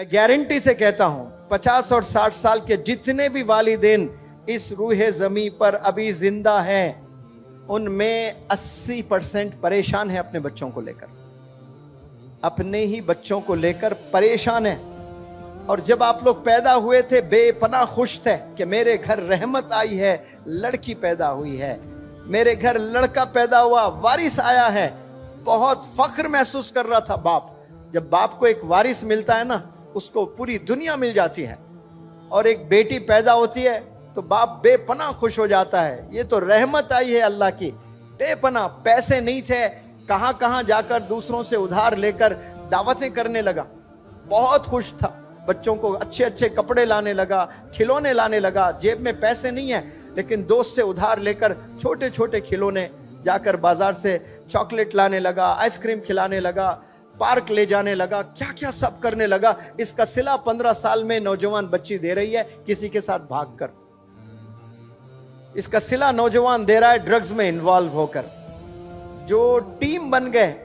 मैं गारंटी से कहता हूं 50 और 60 साल के जितने भी वालिदैन इस रूह ज़मी पर अभी जिंदा हैं, उनमें 80% परेशान है अपने बच्चों को लेकर, अपने ही बच्चों को लेकर परेशान है। और जब आप लोग पैदा हुए थे बेपनाह खुश थे कि मेरे घर रहमत आई है, लड़की पैदा हुई है, मेरे घर लड़का पैदा हुआ, वारिस आया है। बहुत फख्र महसूस कर रहा था बाप। जब बाप को एक वारिस मिलता है ना, उसको पूरी दुनिया मिल जाती है। और एक बेटी पैदा होती है तो बाप बेपनाह खुश हो जाता है, ये तो रहमत आई है अल्लाह की। बेपनाह पैसे नहीं थे, कहां कहां जाकर दूसरों से उधार लेकर दावतें करने लगा। बहुत खुश था, बच्चों को अच्छे अच्छे कपड़े लाने लगा, खिलौने लाने लगा। जेब में पैसे नहीं है, लेकिन दोस्त से उधार लेकर छोटे छोटे खिलौने, जाकर बाजार से चॉकलेट लाने लगा, आइसक्रीम खिलाने लगा, पार्क ले जाने लगा, क्या क्या सब करने लगा। इसका सिला 15 साल में नौजवान बच्ची दे रही है किसी के साथ भागकर। इसका सिला नौजवान दे रहा है ड्रग्स में इन्वॉल्व होकर। जो टीम बन गए,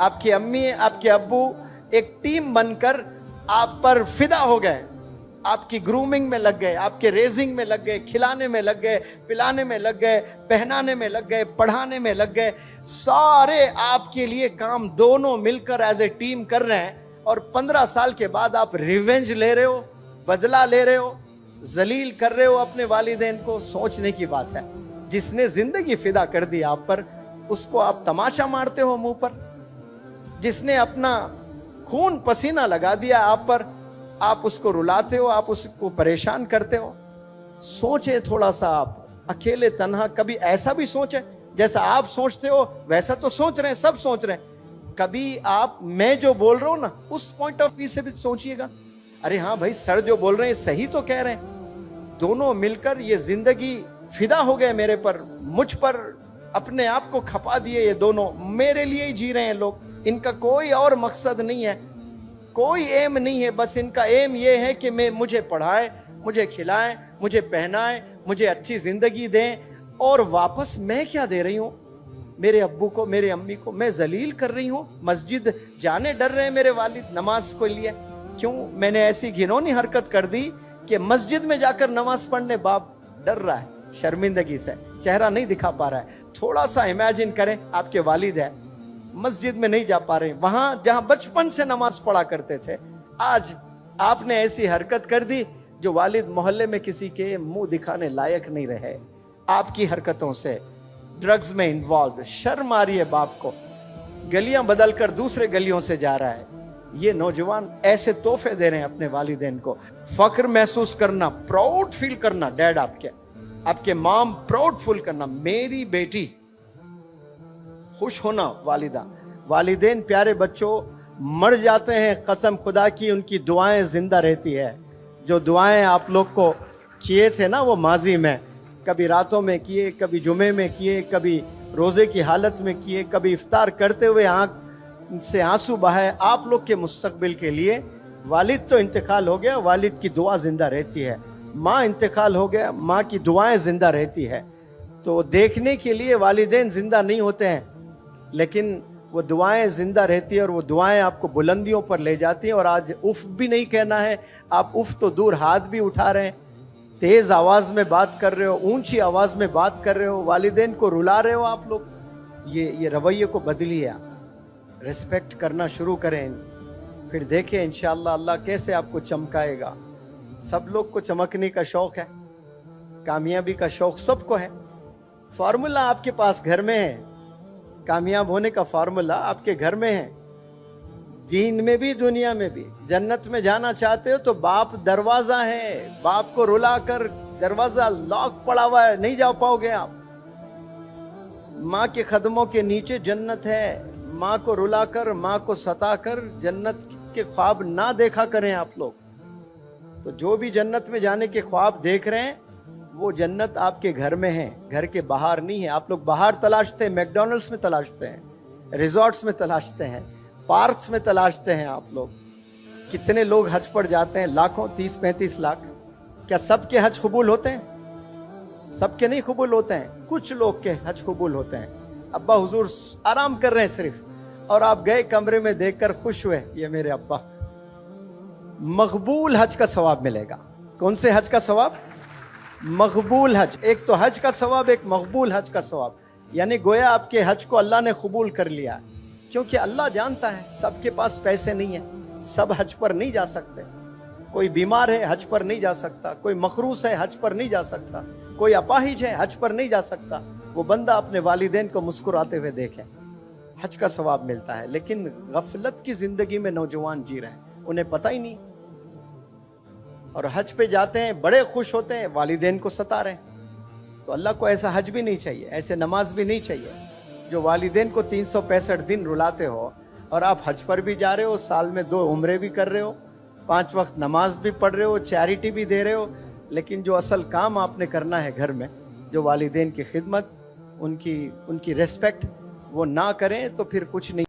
आपकी अम्मी आपके अब्बू एक टीम बनकर आप पर फिदा हो गए, आपकी ग्रूमिंग में लग गए, आपके रेजिंग में लग गए, खिलाने में लग गए, पिलाने में लग गए, पहनाने में लग गए, पढ़ाने में लग गए। सारे आपके लिए काम दोनों मिलकर एज ए टीम कर रहे हैं। और 15 साल के बाद आप रिवेंज ले रहे हो, बदला ले रहे हो, जलील कर रहे हो अपने वालिदैन को। सोचने की बात है, जिसने जिंदगी फिदा कर दी आप पर, उसको आप तमाशा मारते हो मुंह पर। जिसने अपना खून पसीना लगा दिया आप पर, आप उसको रुलाते हो, आप उसको परेशान करते हो। सोचे थोड़ा सा आप, अकेले तन्हा कभी ऐसा भी सोचे, जैसा आप सोचते हो वैसा तो सोच रहे हैं, सब सोच रहे हैं। कभी आप, मैं जो बोल रहा हूं ना, उस पॉइंट ऑफ व्यू से भी सोचिएगा। अरे हाँ भाई, सर जो बोल रहे हैं सही तो कह रहे हैं। दोनों मिलकर ये जिंदगी फिदा हो गए मेरे पर, मुझ पर अपने आप को खपा दिए। ये दोनों मेरे लिए ही जी रहे हैं लोग। इनका कोई और मकसद नहीं है, कोई एम नहीं है। बस इनका एम ये है कि मुझे पढ़ाएं, मुझे खिलाएं, मुझे पहनाएं, मुझे अच्छी जिंदगी दें। और वापस मैं क्या दे रही हूं मेरे अब्बू को, मेरे अम्मी को? मैं जलील कर रही हूं। मस्जिद जाने डर रहे हैं मेरे वालिद नमाज को लिए। क्यों? मैंने ऐसी घिनौनी हरकत कर दी कि मस्जिद में जाकर नमाज पढ़ने बाप डर रहा है, शर्मिंदगी से चेहरा नहीं दिखा पा रहा है। थोड़ा सा इमेजिन करें, आपके वालिद है, मस्जिद में नहीं जा पा रहे, वहां जहां बचपन से नमाज पढ़ा करते थे। आज आपने ऐसी हरकत कर दी जो वालिद मोहल्ले में किसी के मुंह दिखाने लायक नहीं रहे। आपकी हरकतों से ड्रग्स में इन्वॉल्व, शर्म आ रही है बाप को। गलियां बदलकर दूसरे गलियों से जा रहा है। ये नौजवान ऐसे तोहफे दे रहे हैं अपने वालिदैन को। फख्र महसूस करना, प्राउड फील करना, डैड आपके मॉम प्राउड फील करना, मेरी बेटी खुश होना। वालिदैन प्यारे बच्चों मर जाते हैं, कसम खुदा की उनकी दुआएं जिंदा रहती है। जो दुआएं आप लोग को किए थे ना वो माजी में, कभी रातों में किए, कभी जुमे में किए, कभी रोजे की हालत में किए, कभी इफ्तार करते हुए आंख से आंसू बहाए आप लोग के मुस्तकबिल के लिए। वालिद तो इंतकाल हो गया, वालिद की दुआ जिंदा रहती है। माँ इंतकाल हो गया, माँ की दुआएं जिंदा रहती है। तो देखने के लिए वालिदैन जिंदा नहीं होते हैं, लेकिन वो दुआएं जिंदा रहती है और वो दुआएं आपको बुलंदियों पर ले जाती हैं। और आज उफ भी नहीं कहना है, आप उफ तो दूर हाथ भी उठा रहे हैं, तेज आवाज में बात कर रहे हो, ऊंची आवाज में बात कर रहे हो, वालिदैन को रुला रहे हो आप लोग। ये रवैये को बदलिए, आप रिस्पेक्ट करना शुरू करें। फिर देखें इंशाअल्लाह अल्लाह कैसे आपको चमकाएगा। सब लोग को चमकने का शौक है, कामयाबी का शौक सबको है। फार्मूला आपके पास घर में है, कामयाब होने का फार्मूला आपके घर में है, दीन में भी दुनिया में भी। जन्नत में जाना चाहते हो तो बाप दरवाजा है, बाप को रुलाकर दरवाजा लॉक पड़ा हुआ है, नहीं जा पाओगे आप। माँ के कदमों के नीचे जन्नत है। माँ को रुलाकर, माँ को सताकर जन्नत के ख्वाब ना देखा करें आप लोग। तो जो भी जन्नत में जाने के ख्वाब देख रहे हैं, वो जन्नत आपके घर में है, घर के बाहर नहीं है। आप लोग बाहर तलाशते हैं, मैकडॉनल्ड्स में तलाशते हैं, रिजॉर्ट्स में तलाशते हैं, पार्क्स में तलाशते हैं आप लोग। कितने लोग हज पर जाते हैं, लाखों, 30-35 लाख। क्या सबके हज कबूल होते हैं? सबके नहीं कबूल होते हैं, कुछ लोग के हज कबूल होते हैं। अब्बा हुजूर आराम कर रहे हैं सिर्फ, और आप गए कमरे में देखकर खुश हुए, ये मेरे अब्बा مقبول حج کا ثواب ملے گا. کون سے حج کا ثواب؟ مقبول حج. ایک تو حج کا ثواب، ایک مقبول حج کا ثواب. یعنی گویا آپ کے حج کو اللہ نے قبول کر لیا، کیونکہ اللہ جانتا ہے سب کے پاس پیسے نہیں ہیں، سب حج پر نہیں جا سکتے. کوئی بیمار ہے حج پر نہیں جا سکتا، کوئی مخروص ہے حج پر نہیں جا سکتا، کوئی اپاہج ہے حج پر نہیں جا سکتا. وہ بندہ اپنے والدین کو مسکراتے ہوئے دیکھے، حج کا ثواب ملتا ہے. لیکن غفلت کی زندگی میں نوجوان جی رہے ہیں، انہیں پتہ ہی نہیں، اور حج پہ جاتے ہیں بڑے خوش ہوتے ہیں، والدین کو ستا رہے ہیں. تو اللہ کو ایسا حج بھی نہیں چاہیے، ایسے نماز بھی نہیں چاہیے جو والدین کو 365 دن رلاتے ہو، اور آپ حج پر بھی جا رہے ہو، سال میں 2 عمرے بھی کر رہے ہو، 5 وقت نماز بھی پڑھ رہے ہو، چیریٹی بھی دے رہے ہو، لیکن جو اصل کام آپ نے کرنا ہے گھر میں، جو والدین کی خدمت، ان کی ریسپیکٹ، وہ نہ کریں تو پھر کچھ نہیں.